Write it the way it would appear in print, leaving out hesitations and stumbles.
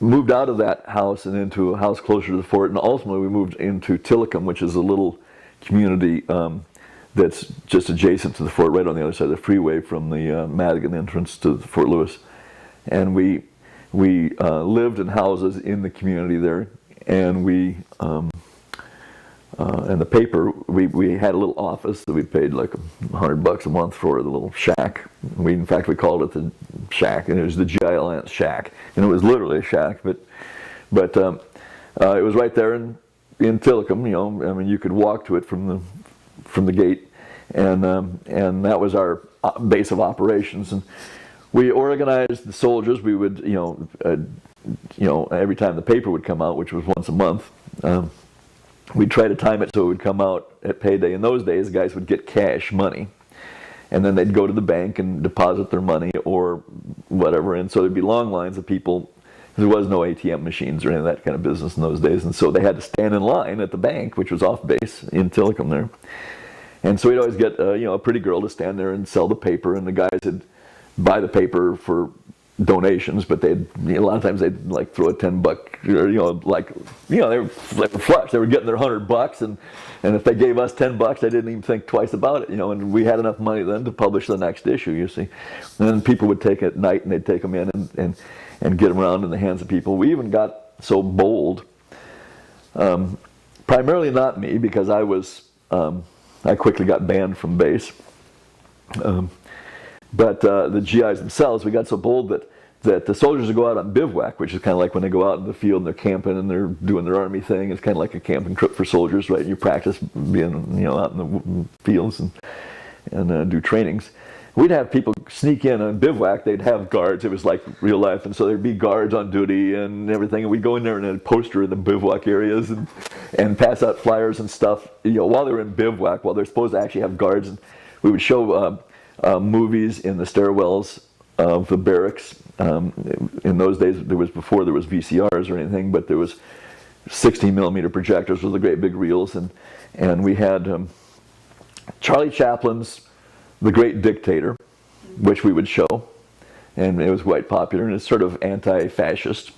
moved out of that house and into a house closer to the fort, and ultimately we moved into Tillicum, which is a little community that's just adjacent to the fort, right on the other side of the freeway from the Madigan entrance to Fort Lewis. And we lived in houses in the community there, and and the paper, we had a little office that we paid like $100 a month for, the little shack. In fact, we called it the shack, and it was the GI Alliance shack, and it was literally a shack, but it was right there in Tillicum. You know, I mean, you could walk to it from the gate, and that was our base of operations. And we organized the soldiers. We would, every time the paper would come out, which was once a month. We'd try to time it so it would come out at payday. In those days, guys would get cash money, and then they'd go to the bank and deposit their money or whatever, and so there'd be long lines of people. There was no ATM machines or any of that kind of business in those days, and so they had to stand in line at the bank, which was off base in Tillicum there. And so we'd always get a pretty girl to stand there and sell the paper, and the guys would buy the paper for donations, but a lot of times they'd like throw a $10, or they were flush. They were getting their $100, and if they gave us $10, they didn't even think twice about it, and we had enough money then to publish the next issue, you see. And then people would take it at night, and they'd take them in and get them around in the hands of people. We even got so bold, primarily not me, because I quickly got banned from base. But the GIs themselves, we got so bold that the soldiers would go out on bivouac, which is kind of like when they go out in the field and they're camping and they're doing their army thing. It's kind of like a camping trip for soldiers, right? You practice being out in the fields and do trainings. We'd have people sneak in on bivouac. They'd have guards. It was like real life, and so there'd be guards on duty and everything. And we'd go in there and poster in the bivouac areas and pass out flyers and stuff. While they were in bivouac, while they're supposed to actually have guards, and we would show movies in the stairwells of the barracks. In those days, before there was VCRs or anything, but there was 16mm projectors with the great big reels, and we had Charlie Chaplin's The Great Dictator, which we would show, and it was quite popular, and it's sort of anti-fascist.